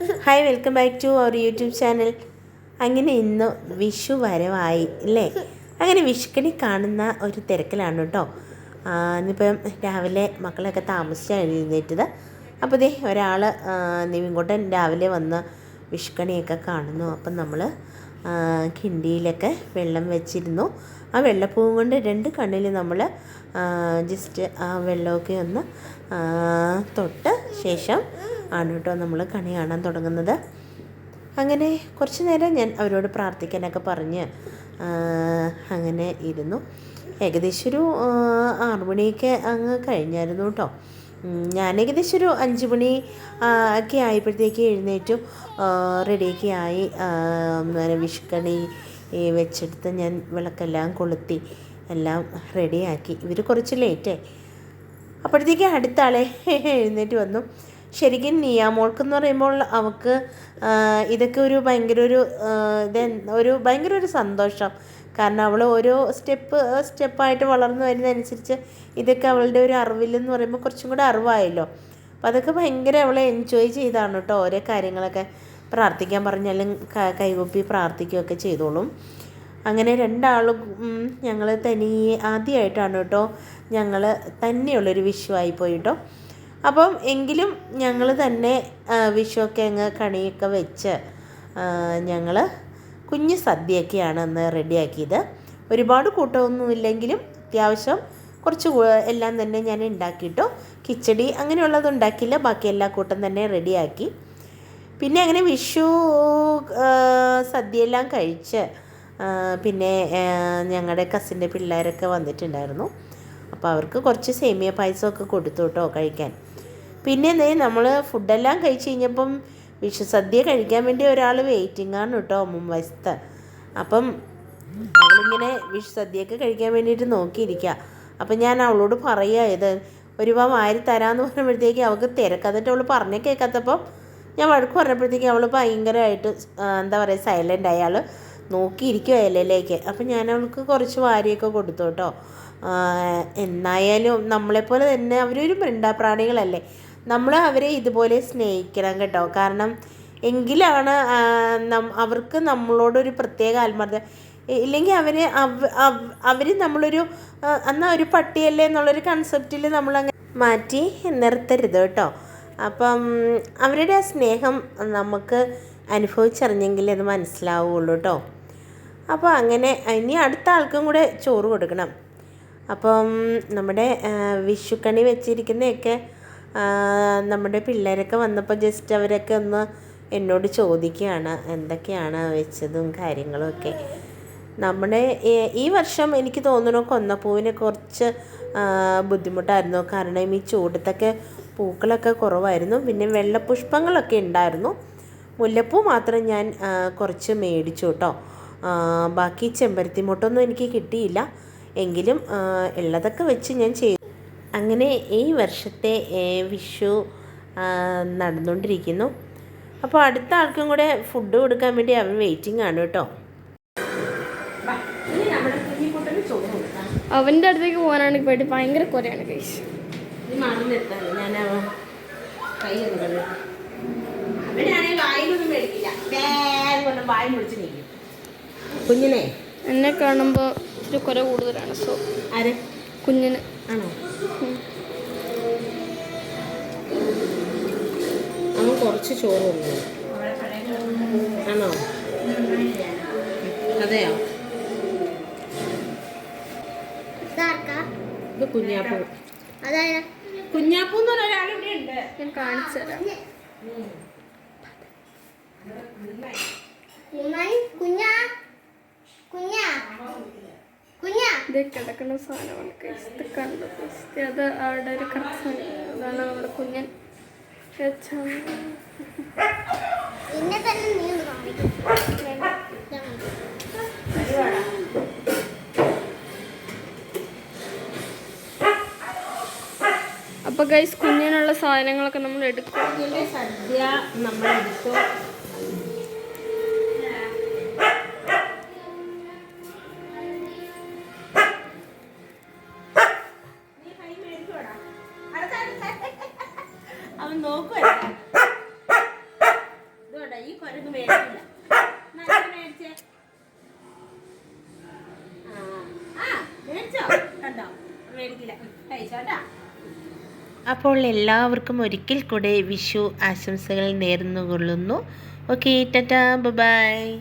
Hi, welcome back to our YouTube channel. അങ്ങനെ ഇന്ന് വിഷു വരവായി അല്ലേ? അങ്ങനെ വിഷുക്കണി കാണുന്ന ഒരു തിരക്കിലാണ് കേട്ടോ. ഇന്നിപ്പം രാവിലെ മക്കളൊക്കെ താമസിച്ചാണ് എഴുന്നേറ്റത്. അപ്പോൾ ദേ ഒരാൾ നിവിൻകുട്ടൻ രാവിലെ വന്ന് വിഷുക്കണിയൊക്കെ കാണുന്നു. അപ്പം നമ്മൾ കിണ്ടിയിലൊക്കെ വെള്ളം വെച്ചിരുന്നു. ആ വെള്ളപ്പൂവും കൊണ്ട് രണ്ട് കണ്ണിൽ നമ്മൾ ജസ്റ്റ് ആ വെള്ളമൊക്കെ ഒന്ന് തൊട്ട് ശേഷം ആണ് കേട്ടോ നമ്മൾ കണി കാണാൻ തുടങ്ങുന്നത്. അങ്ങനെ കുറച്ച് നേരം ഞാൻ അവരോട് പ്രാർത്ഥിക്കാനൊക്കെ പറഞ്ഞ് അങ്ങനെ ഇരുന്നു. ഏകദേശം ഒരു 6 മണിയൊക്കെ അങ്ങ് കഴിഞ്ഞായിരുന്നു കേട്ടോ. ഞാൻ ഏകദേശം ഒരു 5 മണി ഒക്കെ ആയപ്പോഴത്തേക്ക് എഴുന്നേറ്റു, റെഡിയൊക്കെ ആയി. വിഷുക്കണി വെച്ചെടുത്ത് ഞാൻ വിളക്കെല്ലാം കൊളുത്തി എല്ലാം റെഡിയാക്കി. ഇവർ കുറച്ച് ലേറ്റായി. അപ്പോഴത്തേക്ക് അടുത്ത ആളെ എഴുന്നേറ്റ് വന്നു. ശരിക്കും നിയാമോൾക്കെന്ന് പറയുമ്പോൾ അവൾക്ക് ഇതൊക്കെ ഒരു ഭയങ്കര ഒരു സന്തോഷം. കാരണം അവൾ ഓരോ സ്റ്റെപ്പായിട്ട് വളർന്നു വരുന്നതനുസരിച്ച് ഇതൊക്കെ അവളുടെ ഒരു അറിവില്ലെന്ന് പറയുമ്പോൾ കുറച്ചും കൂടെ അറിവായല്ലോ. അപ്പോൾ അതൊക്കെ ഭയങ്കര അവളെ എൻജോയ് ചെയ്താണ് കേട്ടോ. ഓരോ കാര്യങ്ങളൊക്കെ പ്രാർത്ഥിക്കാൻ പറഞ്ഞാലും കൈകൊപ്പി പ്രാർത്ഥിക്കുകയൊക്കെ ചെയ്തോളും. അങ്ങനെ രണ്ടാളും ഞങ്ങൾ ആദ്യമായിട്ടാണ് കേട്ടോ ഞങ്ങൾ തന്നെയുള്ളൊരു വിഷുവായി പോയി കേട്ടോ. അപ്പം എങ്കിലും ഞങ്ങൾ തന്നെ വിഷുവൊക്കെ അങ്ങ് കണിയൊക്കെ വെച്ച് ഞങ്ങൾ കുഞ്ഞ് സദ്യയൊക്കെയാണ് അന്ന് റെഡിയാക്കിയത്. ഒരുപാട് കൂട്ടമൊന്നുമില്ലെങ്കിലും അത്യാവശ്യം കുറച്ച് എല്ലാം തന്നെ ഞാൻ ഉണ്ടാക്കിയിട്ടു. കിച്ചടി അങ്ങനെയുള്ളത് ഉണ്ടാക്കിയില്ല, ബാക്കി എല്ലാ കൂട്ടം തന്നെ റെഡിയാക്കി. പിന്നെ അങ്ങനെ വിഷു സദ്യയെല്ലാം കഴിച്ച് പിന്നെ ഞങ്ങളുടെ കസിൻ്റെ പിള്ളേരൊക്കെ വന്നിട്ടുണ്ടായിരുന്നു. അപ്പോൾ അവർക്ക് കുറച്ച് സേമിയ പായസമൊക്കെ കൊടുത്തു കേട്ടോ കഴിക്കാൻ. പിന്നെ നമ്മൾ ഫുഡെല്ലാം കഴിച്ച് കഴിഞ്ഞപ്പം വിഷു സദ്യ കഴിക്കാൻ വേണ്ടി ഒരാൾ വെയിറ്റിംഗ് ആണ് കേട്ടോ മുൻവശത്ത്. അപ്പം അവളിങ്ങനെ വിഷു സദ്യയൊക്കെ കഴിക്കാൻ വേണ്ടിയിട്ട് നോക്കിയിരിക്കുക. അപ്പം ഞാൻ അവളോട് പറയുക, ഇത് ഒരു വാരി തരാമെന്ന് പറയുമ്പോഴത്തേക്ക് അവൾക്ക് തിരക്കന്നിട്ട് അവൾ പറഞ്ഞേ കേൾക്കാത്തപ്പം ഞാൻ വഴക്ക് പറഞ്ഞപ്പോഴത്തേക്ക് അവൾ ഭയങ്കരമായിട്ട് എന്താ പറയുക സൈലൻ്റ് ആയി. അയാൾ നോക്കിയിരിക്കുക ഇലയിലേക്ക്. അപ്പം ഞാൻ അവൾക്ക് കുറച്ച് വാരിയൊക്കെ കൊടുത്തു കേട്ടോ. എന്നായാലും നമ്മളെപ്പോലെ തന്നെ അവരൊരു മിണ്ടാപ്രാണികളല്ലേ, നമ്മൾ അവരെ ഇതുപോലെ സ്നേഹിക്കണം കേട്ടോ. കാരണം എങ്കിലാണ് അവർക്ക് നമ്മളോടൊരു പ്രത്യേക ആത്മാർത്ഥത. ഇല്ലെങ്കിൽ അവർ നമ്മളൊരു എന്നാൽ ഒരു പട്ടിയല്ലേ എന്നുള്ളൊരു കൺസെപ്റ്റിൽ നമ്മളങ്ങനെ മാറ്റി നിർത്തരുത് കേട്ടോ. അപ്പം അവരുടെ ആ സ്നേഹം നമുക്ക് അനുഭവിച്ചറിഞ്ഞെങ്കിൽ അത് മനസ്സിലാവുള്ളൂ കേട്ടോ. അപ്പോൾ അങ്ങനെ ഇനി അടുത്ത ആൾക്കും കൂടെ ചോറ് കൊടുക്കണം. അപ്പം നമ്മുടെ വിഷുക്കണി വെച്ചിരിക്കുന്നതൊക്കെ നമ്മുടെ പിള്ളേരൊക്കെ വന്നപ്പോൾ ജസ്റ്റ് അവരൊക്കെ ഒന്ന് എന്നോട് ചോദിക്കുകയാണ് എന്തൊക്കെയാണ് വെച്ചതും കാര്യങ്ങളും ഒക്കെ. നമ്മുടെ ഈ വർഷം എനിക്ക് തോന്നുന്നു കൊന്നപ്പൂവിനെ കുറച്ച് ബുദ്ധിമുട്ടായിരുന്നു. കാരണം ഈ ചൂടത്തൊക്കെ പൂക്കളൊക്കെ കുറവായിരുന്നു. പിന്നെ വെള്ളപ്പുഷ്പങ്ങളൊക്കെ ഉണ്ടായിരുന്നു. മുല്ലപ്പൂ മാത്രം ഞാൻ കുറച്ച് മേടിച്ചു കേട്ടോ. ബാക്കി ചെമ്പരത്തി മുട്ടൊന്നും എനിക്ക് കിട്ടിയില്ല. എങ്കിലും ഉള്ളതൊക്കെ വെച്ച് ഞാൻ ചെയ്തു. അങ്ങനെ ഈ വർഷത്തെ വിഷു നടന്നുകൊണ്ടിരിക്കുന്നു. അപ്പോൾ അടുത്ത ആൾക്കും കൂടെ ഫുഡ് കൊടുക്കാൻ വേണ്ടി അവൻ വെയിറ്റിംഗ് ആണ് കേട്ടോ. അവൻ്റെ അടുത്തേക്ക് പോകാനാണെങ്കിൽ പോയിട്ട് ഭയങ്കര കുറയാണ് കഴിച്ച് കുഞ്ഞിനെ എന്നെ കാണുമ്പോൾ ഇച്ചിരി കുര കൂടുതലാണ്. സോ ആരെ കുഞ്ഞിന് ആണോ? അവൻ കുറച്ച് ചോറ് കൊണ്ടു ആണോ? അതെയോ? ഇത് കുഞ്ഞാപ്പൂ. കുഞ്ഞാപ്പൂ എന്ന് പറഞ്ഞ ഒരാളിവിടെ ഉണ്ട്, ഞാൻ കാണിച്ചു തരാം. ഇത് കിടക്കുന്ന സാധനമാണ് ഇത് കണ്ടത്. അത് അവിടെ ഒരു കറക്റ്റ് അതാണ് നമ്മുടെ കുഞ്ഞൻ. അപ്പോൾ ഗൈസ് കുഞ്ഞിനുള്ള സാധനങ്ങളൊക്കെ നമ്മൾ എടുക്കും. സദ്യ നമ്മൾ എടുത്തു. അവൻ നോക്കുവല്ല കുരങ്ങ് മേടിക്കില്ല. മേടിച്ചേ. മേടിച്ചോ? കണ്ടോ? മേടിക്കില്ല. കഴിച്ചോട്ടാ. അപ്പോൾ എല്ലാവർക്കും ഒരിക്കൽ കൂടെ വിഷു ആശംസകൾ നേർന്നുകൊള്ളുന്നു. Okay, Tata, by.